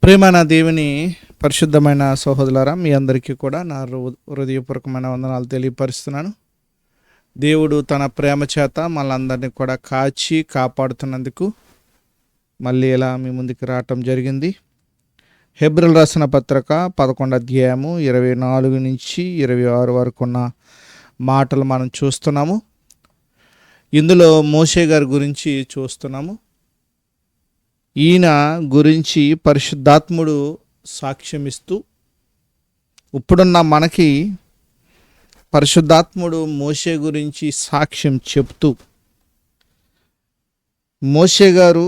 ప్రేమ దేవుని పరిశుద్ధమైన సహోదరులారా, మీ అందరికీ కూడా నా హృదయపూర్వకమైన వందనాలు తెలియపరుస్తున్నాను. దేవుడు తన ప్రేమ చేత మనందరినీ కూడా కాచి కాపాడుతున్నందుకు మళ్ళీ ఇలా మీ ముందుకు రావటం జరిగింది. హెబ్రీయులకు రాసిన పత్రిక 11వ అధ్యాయము 24 నుంచి 26 వరకు ఉన్న మాటలు మనం చూస్తున్నాము. ఇందులో మోషే గారి గురించి చూస్తున్నాము. ఈయన గురించి పరిశుద్ధాత్ముడు సాక్ష్యమిస్తూ, ఇప్పుడున్న మనకి పరిశుద్ధాత్ముడు మోషే గురించి సాక్ష్యం చెప్తూ, మోషే గారు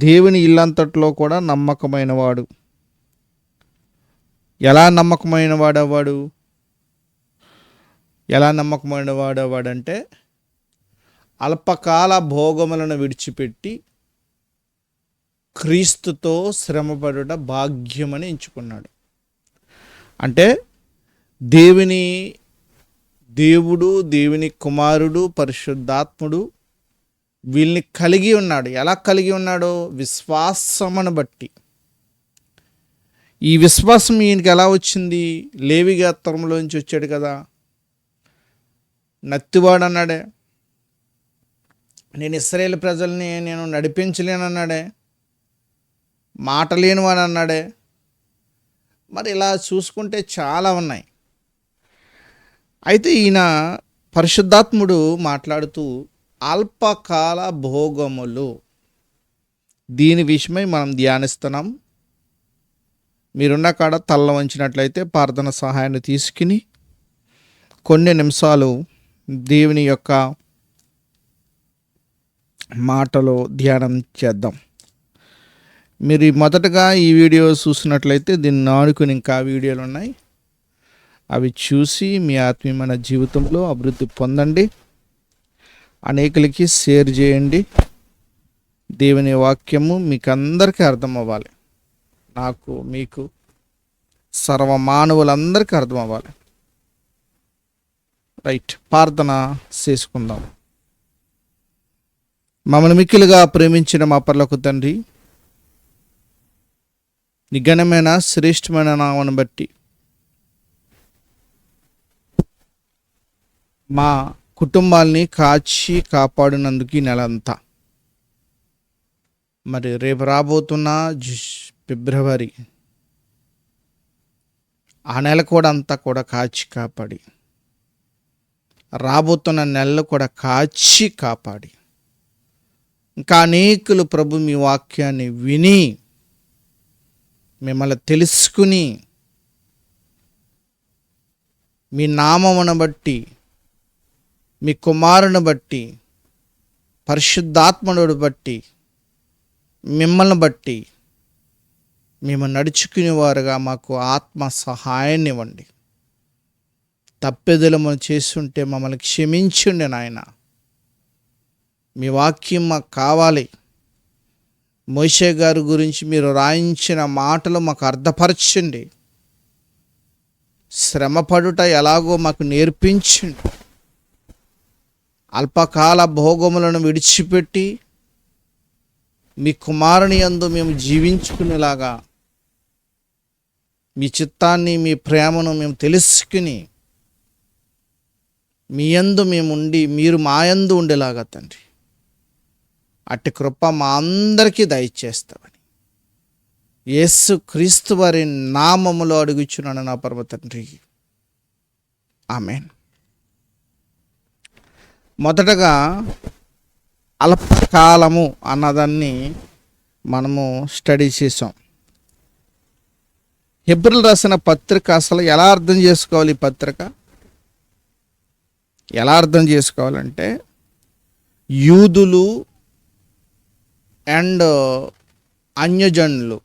దేవుని ఇల్లంతట్లో కూడా నమ్మకమైన వాడు. ఎలా నమ్మకమైన వాడవాడంటే అల్పకాల భోగములను విడిచిపెట్టి క్రీస్తుతో శ్రమపడుట భాగ్యమని ఎంచుకున్నాడు. అంటే దేవుడు, దేవుని కుమారుడు, పరిశుద్ధాత్ముడు వీళ్ళని కలిగి ఉన్నాడు. ఎలా కలిగి ఉన్నాడో విశ్వాసమును బట్టి. ఈ విశ్వాసం ఈయనకి ఎలా వచ్చింది? లేవి గోత్రంలోంచి వచ్చాడు కదా. నత్తివాడు అన్నాడే, నేను ఇశ్రాయేలు ప్రజల్ని నేను నడిపించలేనన్నాడే, మాట లేనివాడు అన్నాడే. మరి ఇలా చూసుకుంటే చాలా ఉన్నాయి. అయితే ఈయన పరిశుద్ధాత్ముడు మాట్లాడుతూ అల్పకాల భోగములు, దీని విషయమై మనం ధ్యానిస్తున్నాం. మీరున్న కాడ తల్ల వంచినట్లయితే ప్రార్థన సహాయాన్ని తీసుకుని కొన్ని నిమిషాలు దేవుని యొక్క మాటలో ధ్యానం చేద్దాం. మీరు మొదటగా ఈ వీడియో చూసినట్లయితే దీన్ని ఆనుకుని ఇంకా వీడియోలు ఉన్నాయి. అవి చూసి మీ ఆత్మీయమైన జీవితంలో అభివృద్ధి పొందండి. అనేకులకి షేర్ చేయండి. దేవుని వాక్యము మీకు అందరికీ అర్థం అవ్వాలి. నాకు, మీకు, సర్వమానవులందరికీ అర్థం అవ్వాలి. రైట్, ప్రార్థన చేసుకుందాం. మమ్మల్ని మిక్కిలుగా ప్రేమించిన మా పరలోక తండ్రి, నిఘనమైన శ్రేష్టమైన నామను బట్టి మా కుటుంబాల్ని కాచి కాపాడినందుకు ఈ నెలంతా, మరి రేపు రాబోతున్న ఫిబ్రవరి, ఆ నెల కూడా అంతా కూడా కాచి కాపాడి, రాబోతున్న నెలలు కూడా కాచి కాపాడి, ఇంకా అనేకులు ప్రభు మీ వాక్యాన్ని విని మిమ్మల్ని తెలుసుకుని మీ నామమును బట్టి, మీ కుమారుని బట్టి, పరిశుద్ధాత్మను బట్టి, మిమ్మల్ని బట్టి మేము నడుచుకునేవారుగా మాకు ఆత్మ సహాయాన్ని ఇవ్వండి. తప్పెదలు మనం చేస్తుంటే మమ్మల్ని క్షమించండి నాయన. మీ వాక్యం మాకు కావాలి. మోషే గారి గురించి మీరు రాయించిన మాటలు మాకు అర్థపరచండి. శ్రమపడుట ఎలాగో మాకు నేర్పించండి. అల్పకాల భోగములను విడిచిపెట్టి మీ కుమారుని యందు మేము జీవించుకునేలాగా, మీ చిత్తాన్ని, మీ ప్రేమను మేము తెలుసుకుని మీ యందు మేము ఉండి మీరు మా యందు ఉండేలాగా తండ్రి, అట్టి కృప మా అందరికీ దయచేస్తామని యేసు క్రీస్తు వారి నామములో అడుగుచున్నాను నా పరమ తండ్రి, ఆమేన్. మొదటగా అల్పకాలము అన్నదాన్ని మనము స్టడీ చేసాం. హెబ్రీయులకు రాసిన పత్రిక అసలు ఎలా అర్థం చేసుకోవాలి? ఈ పత్రిక ఎలా అర్థం చేసుకోవాలంటే, యూదులు అండ్ అన్యజనులు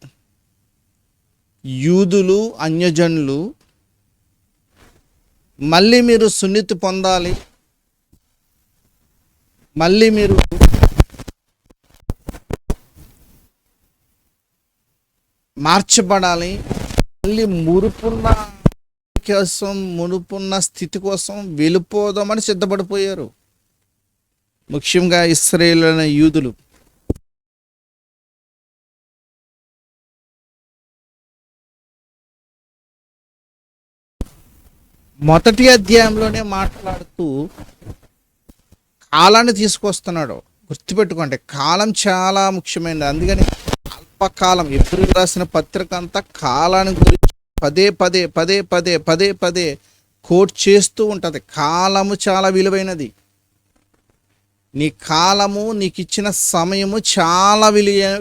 మళ్ళీ మీరు సున్నతి పొందాలి, మళ్ళీ మీరు మార్చబడాలి, మళ్ళీ మునుపున్న స్థితి కోసం వెళ్ళిపోదామని సిద్ధపడిపోయారు. ముఖ్యంగా ఇశ్రాయేలు యూదులు. మొదటి అధ్యాయంలోనే మాట్లాడుతూ కాలాన్ని తీసుకొస్తున్నాడు. గుర్తుపెట్టుకోండి, కాలం చాలా ముఖ్యమైనది. అందుకని అల్పకాలం, ఎప్పుడు రాసిన పత్రిక అంతా కాలాన్ని గురించి పదే పదే పదే పదే పదే పదే కోట్ చేస్తూ ఉంటుంది. కాలము చాలా విలువైనది. నీ కాలము, నీకు ఇచ్చిన సమయము చాలా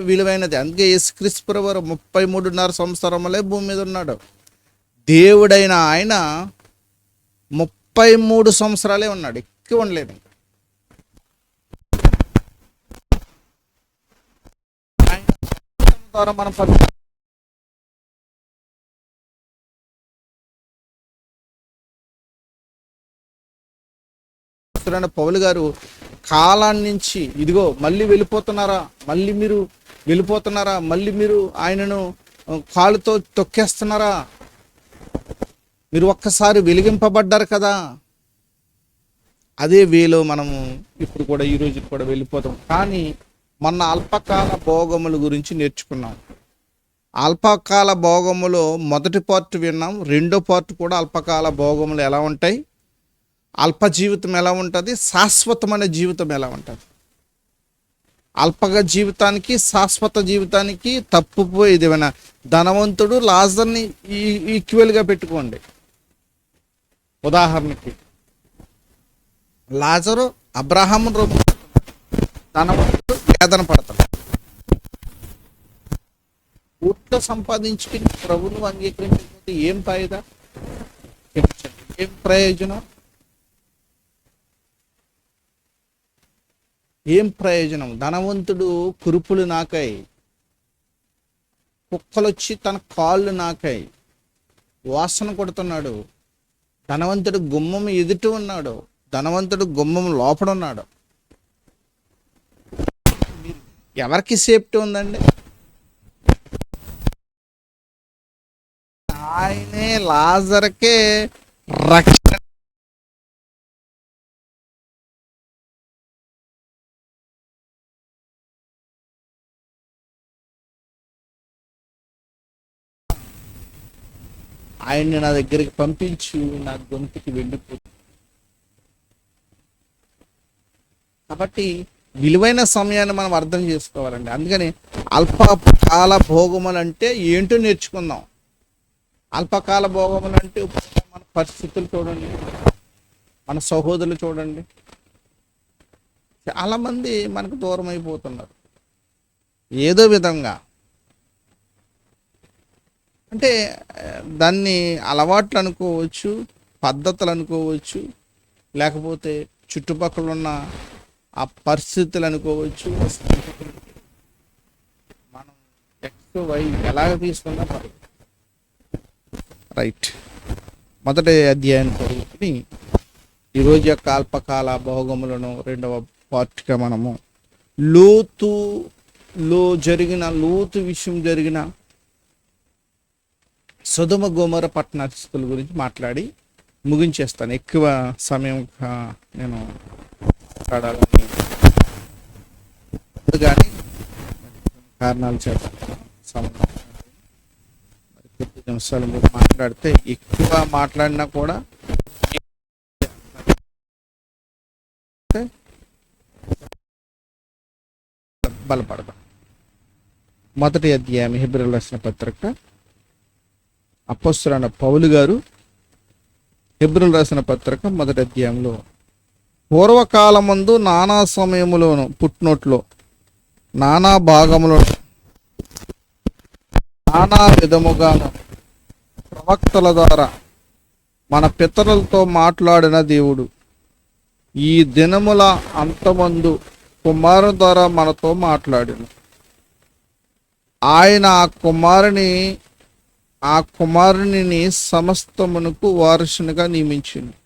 విలువైనది. అందుకే యేసుక్రీస్తు ప్రభువారు 33.5 సంవత్సరములే భూమి మీద ఉన్నాడు. దేవుడైన ఆయన 33 సంవత్సరాలే ఉన్నాడు, ఎక్కువ ఉండలేదు. ఆయన ద్వారా మనం పౌలు గారు కాలాన్ని నుంచి, ఇదిగో మళ్ళీ వెళ్ళిపోతున్నారా, మళ్ళీ మీరు వెళ్ళిపోతున్నారా, మళ్ళీ మీరు ఆయనను కాలుతో తొక్కేస్తున్నారా, మీరు ఒక్కసారి వెలిగింపబడ్డారు కదా, అదే వేలో మనము ఇప్పుడు కూడా ఈ రోజు కూడా వెళ్ళిపోతాం. కానీ మొన్న అల్పకాల భోగముల గురించి నేర్చుకున్నాం. అల్పకాల భోగములో మొదటి పార్ట్ విన్నాం, రెండో పార్ట్ కూడా అల్పకాల భోగములు ఎలా ఉంటాయి, అల్ప జీవితం ఎలా ఉంటుంది, శాశ్వతమైన జీవితం ఎలా ఉంటుంది. అల్పక జీవితానికి శాశ్వత జీవితానికి తప్పుపోయేది ఏమైనా, ధనవంతుడు లాజర్ని ఈక్వల్గా పెట్టుకోండి. ఉదాహరణకి లాజరు అబ్రహాము రూపం, ధనవంతుడు వేదన పడతాడు. పూర్తి సంపాదించుకుని ప్రభువును అంగీకరించకపోతే ఏం ఫాయిదా, ఏం ప్రయోజనం, ఏం ప్రయోజనం? ధనవంతుడు కురుపులు నాకాయి, కుక్కలొచ్చి తన కాళ్ళు నాకాయి వాసన కొడుతున్నాడు. ధనవంతుడు గుమ్మం ఎదుట ఉన్నాడు, ధనవంతుడు గుమ్మం లోపల ఉన్నాడు. ఎవరికి సేఫ్టీ ఉందండి? ఆయనే లాజర్కే రక్షణ. ఆయన్ని నా దగ్గరికి పంపించు, నా గొంతుకి వెళ్ళిపోతుంది. కాబట్టి విలువైన సమయాన్ని మనం అర్థం చేసుకోవాలండి. అందుకని అల్పకాల భోగములు అంటే ఏంటో నేర్చుకుందాం. అల్పకాల భోగములు అంటే మన పరిస్థితులు చూడండి, మన సహోదరులు చూడండి, చాలామంది మనకు దూరం అయిపోతున్నారు ఏదో విధంగా. అంటే దాన్ని అలవాట్లు అనుకోవచ్చు, పద్ధతులు అనుకోవచ్చు, లేకపోతే చుట్టుపక్కల ఉన్న ఆ పరిస్థితులు అనుకోవచ్చు. మనం ఎక్స్ వై ఎలాగ తీసుకున్నా పర్లేదు. రైట్, మొదటి అధ్యాయం చదువుకుని ఈరోజు యొక్క అల్పకాల భోగములను రెండవ పార్ట్గా మనము లోతు విషయం జరిగిన సొదొమ గొమొర పట్టణస్థుల గురించి మాట్లాడి ముగించేస్తాను. ఎక్కువ సమయం నేను మాట్లాడాలని కానీ కారణాలు చేత కొద్ది నిమిషాలు మీరు మాట్లాడితే, ఎక్కువ మాట్లాడినా కూడా బలపడదాం. మొదటి అధ్యాయం హెబ్రీయులకు రాసిన పత్రిక, అపొస్తలుడైన పౌలు గారు హెబ్రీయులకు రాసిన పత్రిక మొదటి అధ్యాయంలో, పూర్వకాలమందు నానా సమయములోను పుట్టినోట్లో నానా భాగములను నానా విధముగాను ప్రవక్తల ద్వారా మన పితరులతో మాట్లాడిన దేవుడు ఈ దినముల అంతమందు కుమారుని ద్వారా మనతో మాట్లాడిను. ఆయన ఆ కుమారుని సమస్తమునకు వారసునిగా నియమించింది.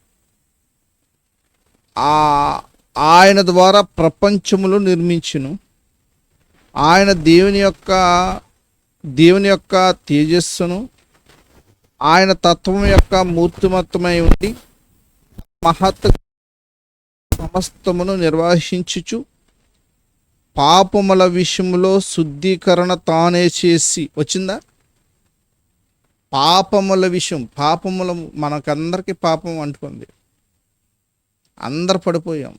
ఆయన ద్వారా ప్రపంచములు నిర్మించును. ఆయన దేవుని యొక్క తేజస్సును, ఆయన తత్వం యొక్క మూర్తిమత్తమై ఉండి మహత్ సమస్తమును నిర్వహించుచు పాపముల విషయంలో శుద్ధీకరణ తానే చేసి, వచ్చిందా? పాపముల విషయం, పాపముల మనకందరికీ పాపం అంటుకుంది, అందరు పడిపోయాం.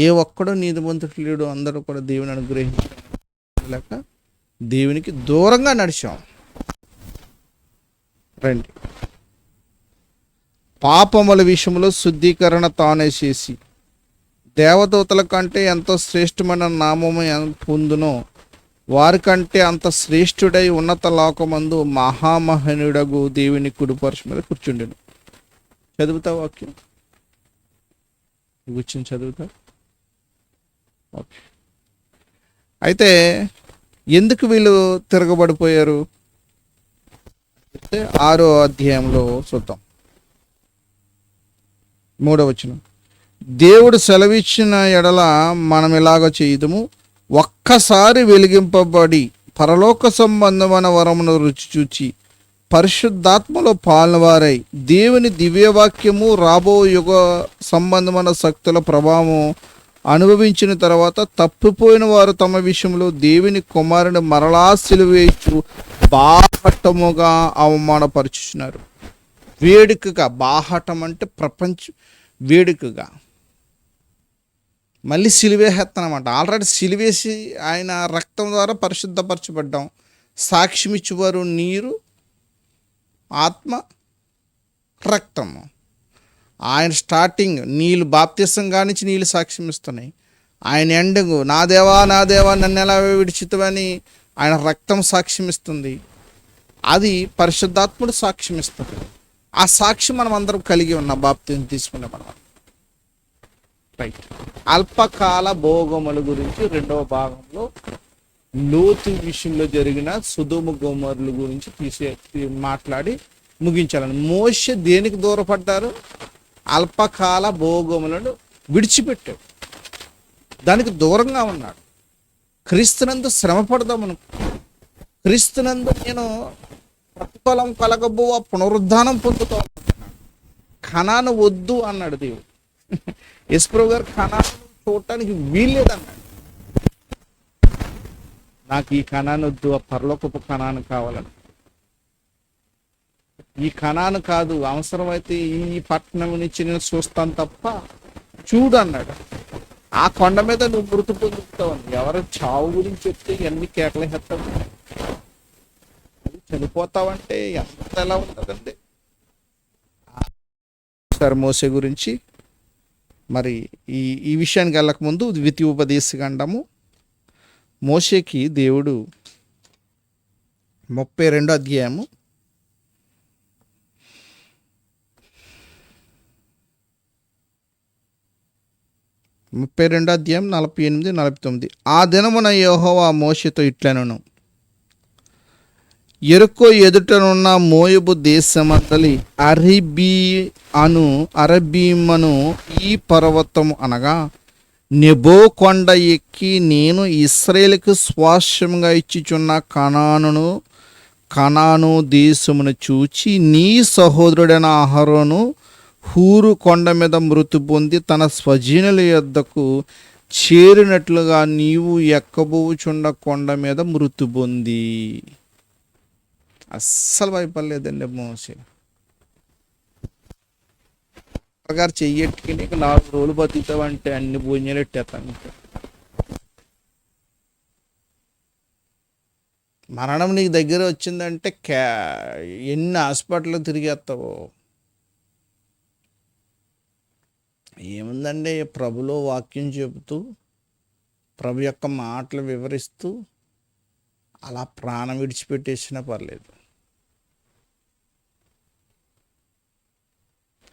ఏ ఒక్కడో నీతిమంతుడు లేడు, అందరూ కూడా దేవుని అనుగ్రహించలేక దేవునికి దూరంగా నడిచాం. రండి, పాపముల విషయంలో శుద్ధీకరణ తానే చేసి దేవదూతల కంటే ఎంతో శ్రేష్టమైన నామము పొందునో వారికంటే అంత శ్రేష్ఠుడై ఉన్నత లోకమందు మహామహనుడగు దేవుని కుడిపరుషు మీద కూర్చుండెను. చదువుతా వాక్యం కూర్చుని చదువుతా. ఓకే, అయితే ఎందుకు వీళ్ళు తిరగబడిపోయారు? 6వ అధ్యాయంలో చూద్దాం, 3వ వచనం. దేవుడు సెలవిచ్చిన ఎడల మనం ఇలాగ చేయుదుము, ఒక్కసారి వెలిగింపబడి పరలోక సంబంధమైన వరమును రుచి చూచి పరిశుద్ధాత్మలో పాల్వారై దేవుని దివ్యవాక్యము రాబో యుగ సంబంధమైన శక్తుల ప్రభావం అనుభవించిన తర్వాత తప్పిపోయిన వారు తమ విషయంలో దేవుని కుమారుని మరలా సిలువేయచ్చు బాహటముగా అవమానపరుచుచున్నారు. వేడుకగా, బాహటం అంటే ప్రపంచ వేడుకగా మళ్ళీ సిలువేసేస్తానమాట. ఆల్రెడీ సిలువేసి ఆయన రక్తం ద్వారా పరిశుద్ధపరచబడ్డాం. సాక్ష్యం ఇచ్చేవారు నీరు, ఆత్మ, రక్తము. ఆయన స్టార్టింగ్ నీళ్ళు బాప్తిసం కానించి నీళ్ళు సాక్ష్యం ఇస్తున్నాయి. ఆయన ఎండింగ్ నా దేవా నా దేవా నన్ను ఎలా విడిచితవని ఆయన రక్తం సాక్ష్యం ఇస్తుంది. అది పరిశుద్ధాత్ముడు సాక్ష్యం ఇస్తుంది. ఆ సాక్ష్యం మనం అందరం కలిగి ఉన్నాం బాప్తిసం తీసుకునే మనం. రైట్, అల్పకాల భోగముల గురించి 2వ భాగంలో లోతు విషయంలో జరిగిన సొదొమ గొమొర్రా గురించి మాట్లాడి ముగించాలని. మోషే దేనికి దూరపడ్డారు? అల్పకాల భోగములను విడిచిపెట్టాడు, దానికి దూరంగా ఉన్నాడు. క్రీస్తునందు శ్రమ పడదామను, క్రీస్తునందు నేను ప్రతిఫలం కలగబో పునరుద్ధానం పొందుతా ఉంటున్నాను. కనాను వద్దు అన్నాడు దేవుడు. యేసుప్రభు గారు కనాను చూడటానికి వీల్లేదన్నాడు. నాకు ఈ కనాను వద్దు, ఆ పరలోకపు కనాను కావాలని. ఈ కనాను కాదు, అవసరమైతే ఈ పట్టణం నుంచి నేను చూస్తాను తప్ప చూడు అన్నాడు. ఆ కొండ మీద నువ్వు మృతి పొందుతావు. ఎవరు చావు గురించి చెప్తే ఇవన్నీ కేకలేస్తావు, చనిపోతావంటే ఎంత ఎలా ఉంటుందండి. సార్ మోసే గురించి మరి ఈ విషయానికి వెళ్ళకముందు ద్వితీయోపదేశకాండము మోషేకి దేవుడు 32వ అధ్యాయము 48, 49. ఆ దినమున యెహోవా మోషేతో ఇట్లనెను, యెరికో ఎదుటనున్న మోయాబు దేశమందలి అరబీమను ఈ పర్వతము అనగా నెబో కొండ ఎక్కి నేను ఇశ్రాయేలుకు స్వాస్యంగా ఇచ్చిచున్న కనాను దేశమును చూచి నీ సహోదరుడైన అహరోను హూరు కొండ మీద మృతి పొంది తన స్వజనుల యొద్దకు చేరినట్లుగా నీవు ఎక్కబోచుండ కొండ మీద మృతి పొంది. అస్సలు భయపడలేదండి మోసే గారు. చెయ్యట్టుకి నీకు 4 రోజులు బతుకుతావంటే అన్ని భోజనాలు ఎట్టేస్తాను. మరణం నీకు దగ్గర వచ్చిందంటే ఎన్ని హాస్పిటల్ తిరిగేస్తావో. ఏముందండి, ప్రభులో వాక్యం చెబుతూ ప్రభు యొక్క మాటలు వివరిస్తూ అలా ప్రాణం విడిచిపెట్టేసినా పర్లేదు.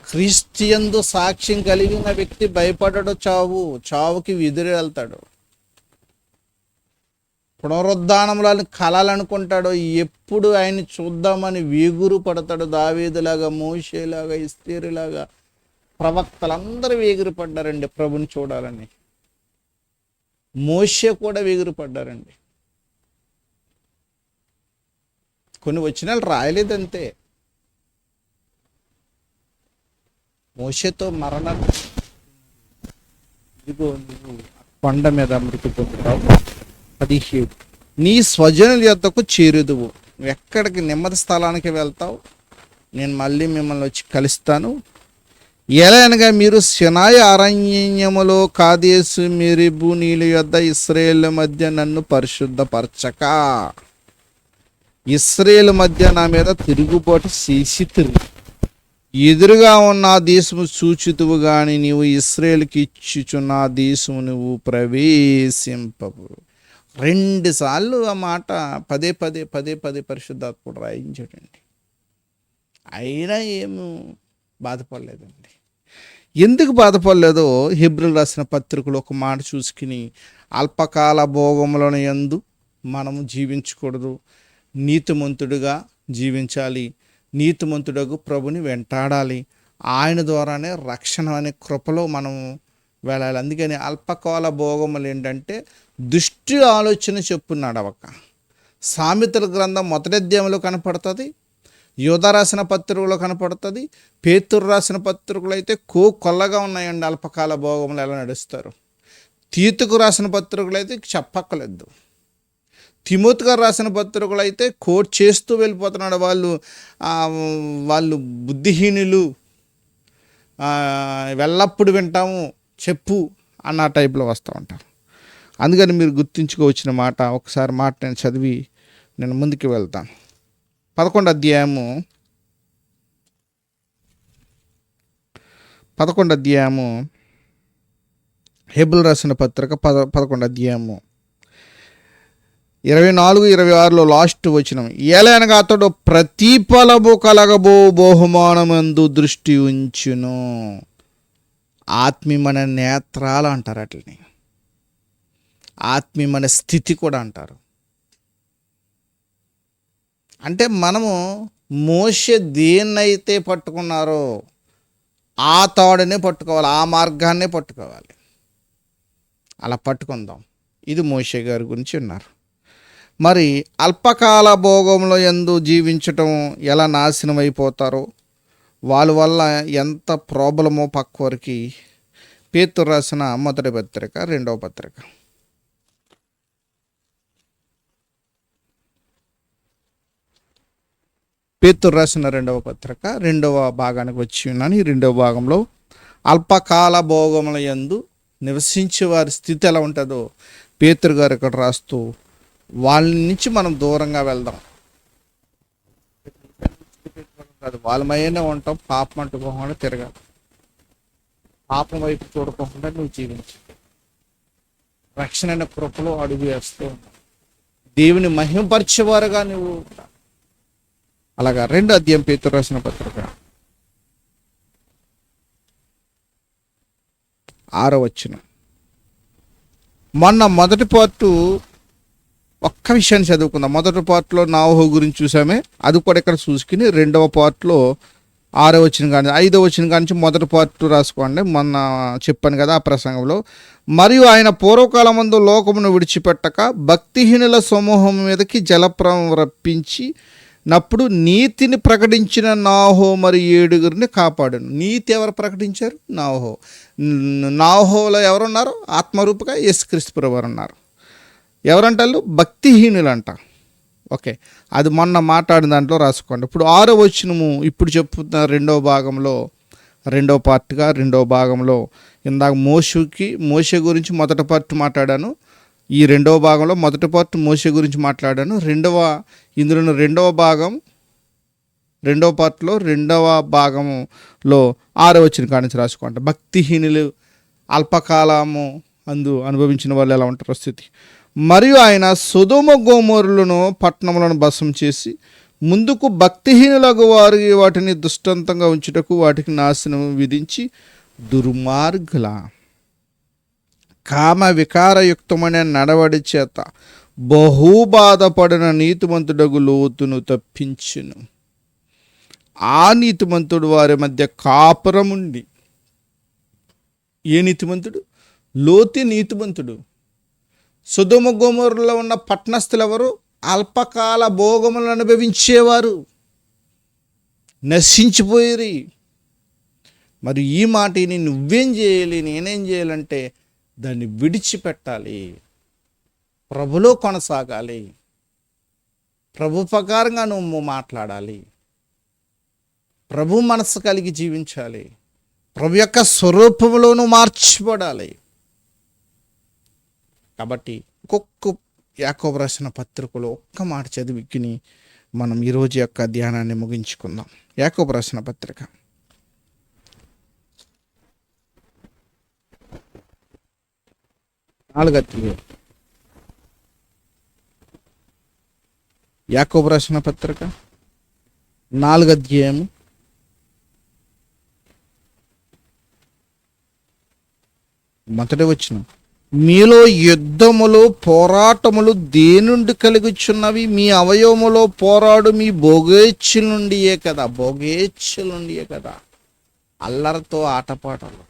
క్రీస్తుయందు సాక్ష్యం కలిగిన వ్యక్తి భయపడడు, చావుకి ఎదురు వెళ్తాడు. పునరుద్ధానంలో కలాలనుకుంటాడు, ఎప్పుడు ఆయన్ని చూద్దామని వేగురు పడతాడు. దావీదులాగా, మోషేలాగా, ఎస్తేరులాగా ప్రవక్తలందరూ వేగురు పడ్డారండి ప్రభుని చూడాలని. మోషే కూడా వేగురు పడ్డారండి. కొన్ని వచనాలు రాయలేదంతే. మోషేతో మరణం, ఇదిగో నువ్వు కొండ మీద మృతి పొందుతావు. 17 నీ స్వజనుల యొద్దకు చేరుదువు, నువ్వు ఎక్కడికి నెమ్మది స్థలానికి వెళ్తావు, నేను మళ్ళీ మిమ్మల్ని వచ్చి కలుస్తాను. ఎలా అనగా మీరు సినాయి అరణ్యములో కాదేశు మెరీబు నీళ్ళ యొద్ద ఇశ్రాయేలు మధ్య నన్ను పరిశుద్ధపరచక ఇశ్రాయేలు మధ్య నా మీద తిరుగుబాటు చేసితిరి. ఎదురుగా ఉన్న ఆ దేశము సూచితువు గాని నీవు ఇశ్రాయేలుకి ఇచ్చుచున్న ఆ దేశము నువ్వు ప్రవేశింపవు. 2 సార్లు ఆ మాట పదే పదే పరిశుద్ధాత్ముడు రాయించాడండి. అయినా ఏమీ బాధపడలేదండి. ఎందుకు బాధపడలేదో హెబ్రీయులకు రాసిన పత్రికలో ఒక మాట చూసుకుని, అల్పకాల భోగములను యందు మనము జీవించకూడదు, నీతిమంతుడిగా జీవించాలి, నీతిమంతుడగు ప్రభుని వెంటాడాలి, ఆయన ద్వారానే రక్షణ అనే కృపలో మనం వెళ్ళాలి. అందుకని అల్పకాల భోగములు ఏంటంటే దుష్టి ఆలోచన చెప్పున నడవక. సామెతల గ్రంథం 1వ అధ్యాయంలో కనపడుతుంది, యోధ రాసిన పత్రికలో కనపడుతుంది, పేతురు రాసిన పత్రికలు అయితే కొల్లగా ఉన్నాయండి. అల్పకాల భోగములు ఎలా నడుస్తారు. తీతుకు రాసిన పత్రికలు అయితే చెప్పక్కలేదు. తిమోతి గారు రాసిన పత్రికలు అయితే కోట్ చేస్తూ వెళ్ళిపోతున్నాడు. వాళ్ళు బుద్ధిహీనులు, వెళ్ళప్పుడు వింటాము చెప్పు అన్న టైప్లో వస్తూ ఉంటారు. అందుకని మీరు గుర్తుంచుకోవచ్చిన మాట, ఒకసారి మాట నేను చదివి నేను ముందుకు వెళ్తాను. 11వ అధ్యాయము హెబ్రీయులకు రాసిన పత్రిక 11వ అధ్యాయము 24-26 లాస్ట్ వచనం. ఏలైనగా అతడు ప్రతిఫలము కలగబో బహుమానమందు దృష్టి ఉంచును. ఆత్మీయమైన నేత్రాలు అంటారు, వాటిని ఆత్మీయమైన స్థితి కూడా అంటారు. అంటే మనము మోషే దేన్నైతే పట్టుకున్నారో ఆ తాడునే పట్టుకోవాలి, ఆ మార్గాన్నే పట్టుకోవాలి. అలా పట్టుకుందాం. ఇది మోషే గారి గురించి ఉన్నారు. మరి అల్పకాల భోగంలో యందు జీవించటం ఎలా నాశనం అయిపోతారో, వాళ్ళ వల్ల ఎంత ప్రాబ్లమో పక్కవరికి పేతురు రాసిన 1వ పత్రిక 2వ పత్రిక. పేతురు రాసిన 2వ పత్రిక 2వ భాగానికి వచ్చి ఉన్నాను. ఈ 2వ భాగంలో అల్పకాల భోగముల యందు నివసించే వారి స్థితి ఎలా ఉంటుందో పేతురు గారు ఇక్కడ రాస్తూ, వాళ్ళ నుంచి మనం దూరంగా వెళ్దాం. వాళ్ళ మయనే ఉంటాం, పాపం అంటుకోకుండా తిరగాలి. పాపం వైపు చూడకోకుండా నువ్వు జీవించు. రక్షణ అనే కృపలో అడుగు వేస్తూ దేవుని మహిమపరిచేవారుగా నువ్వు. అలాగా 2వ అధ్యాయం పేతురు రాసిన పత్రిక 6వ వచనం. మొన్న మొదటి పార్టు ఒక్క విషయాన్ని చదువుకుందాం. మొదటి పార్ట్లో నాహో గురించి చూసామే, అది కూడా ఇక్కడ చూసుకుని 2వ పార్ట్లో 6వ వచనం కానీ 5వ వచనం కానీ మొదటి పార్ట్ రాసుకోండి. మొన్న చెప్పాను కదా ఆ ప్రసంగంలో. మరియు ఆయన పూర్వకాలమందు లోకమును విడిచిపెట్టక భక్తిహీనుల సమూహం మీదకి జలప్రవం రప్పించి నప్పుడు నీతిని ప్రకటించిన నాహో మరి 7 కాపాడాను. నీతి ఎవరు ప్రకటించారు? నాహోలో ఎవరున్నారు? ఆత్మరూపగా యేసుక్రీస్తు ప్రభువారు ఉన్నారు. ఎవరంటారు? భక్తిహీనులు అంట. ఓకే, అది మొన్న మాట్లాడిన దాంట్లో రాసుకోండి. ఇప్పుడు 6వ వచనము ఇప్పుడు చెప్తున్న 2వ భాగంలో 2వ పార్ట్గా 2వ భాగంలో ఇందాక మోషే గురించి మొదటి పార్ట్ మాట్లాడాను. ఈ 2వ భాగంలో మొదటి పార్ట్ మోషే గురించి మాట్లాడాను. ఇందులో 2వ భాగం 2వ పార్ట్లో 2వ భాగంలో 6వ వచనం కానించి రాసుకోండి. భక్తిహీనులు అల్పకాలము అనుభవించిన వాళ్ళు ఎలా ఉంటారో స్థితి. మరియు ఆయన సొదొమ గొమొర్రాలను పట్టణములను భస్మం చేసి ముందుకు భక్తిహీనులకు వారికి వాటిని దృష్టాంతంగా ఉంచుటకు వాటికి నాశనం విధించి దుర్మార్గుల కామ వికారయుక్తమైన నడవడి చేత బహుబాధపడిన నీతిమంతుడగు లోతును తప్పించును. ఆ నీతిమంతుడు వారి మధ్య కాపురముండి. ఏ నీతిమంతుడు? లోతు నీతిమంతుడు. సొదొమ గొమొర్రాలో ఉన్న పట్టణస్థులు ఎవరు? అల్పకాల భోగములను అనుభవించేవారు, నశించిపోయి. మరి ఈ మాటని నువ్వేం చేయాలి, నేనేం చేయాలంటే దాన్ని విడిచిపెట్టాలి, ప్రభులో కొనసాగాలి. ప్రభు ప్రకారంగా నువ్వు మాట్లాడాలి. ప్రభు మనస్సు కలిగి జీవించాలి. ప్రభు యొక్క స్వరూపంలో నువ్వు మార్చిపడాలి. కాబట్టి ఒక్కొక్క యాకోబు రాసిన పత్రికలో ఒక్క మాట చదివికిని మనం ఈరోజు యొక్క ధ్యానాన్ని ముగించుకుందాం. యాకోబు రాసిన పత్రిక 4వ అధ్యాయం. యాకోబు రాసిన పత్రిక 4వ అధ్యాయం మొదటి వచనం. మీలో యుద్ధములు పోరాటములు దేనుండి కలుగుచున్నవి? మీ అవయవములో పోరాడు మీ భోగేచ్ఛల నుండియే కదా. భోగేచ్ఛల నుండియే కదా. అల్లరితో ఆటపాటలు,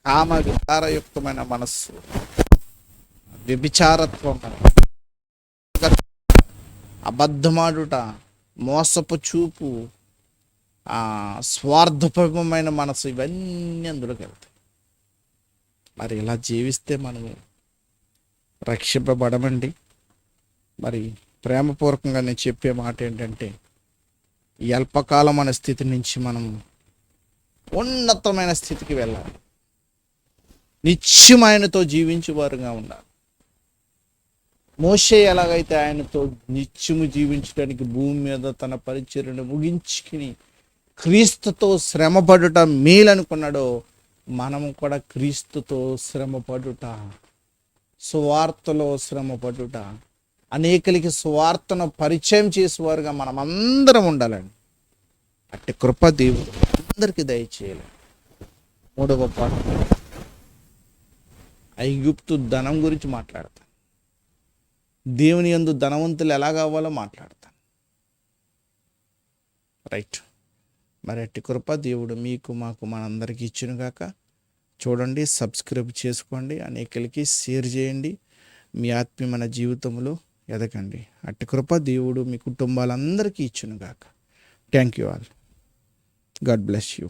కామ వికారయుక్తమైన మనస్సు, వ్యభిచారత్వం, అబద్ధమాడుట, మోసపు చూపు, స్వార్థపరమైన మనసు, ఇవన్నీ అందులోకి వెళ్తాయి. మరి ఇలా జీవిస్తే మనము రక్షింపబడమండి. మరి ప్రేమపూర్వకంగా నేను చెప్పే మాట ఏంటంటే, ఈ అల్పకాలం అనే స్థితి నుంచి మనం ఉన్నతమైన స్థితికి వెళ్ళాలి. నిత్యం ఆయనతో జీవించేవారుగా ఉండాలి. మోషే ఎలాగైతే ఆయనతో నిత్యము జీవించడానికి భూమి మీద తన పరిచర్యను ముగించుకుని క్రీస్తుతో శ్రమపడుట మేలనుకున్నాడో, మనము కూడా క్రీస్తుతో శ్రమపడుట, సువార్తలో శ్రమపడుట, అనేకులకి సువార్తను పరిచయం చేసేవారుగా మనం అందరం ఉండాలండి. అట్టి కృప దేవుడు అందరికీ దయచేయాలి. 3వ పాఠం ఐగుప్తు ధనం గురించి మాట్లాడతాను. దేవుని యందు ధనవంతులు ఎలా కావాలో మాట్లాడతాను. రైట్. మరి అట్టి కృప దేవుడు మీకు మాకు మనందరికీ ఇచ్చునుగాక. చూడండి, సబ్స్క్రైబ్ చేసుకోండి, అనేకులకి షేర్ చేయండి. మీ ఆత్మీయమైన జీవితంలో ఎదగండి. అట్టి కృప దేవుడు మీ కుటుంబాలందరికీ ఇచ్చునుగాక. Thank you all. God bless you.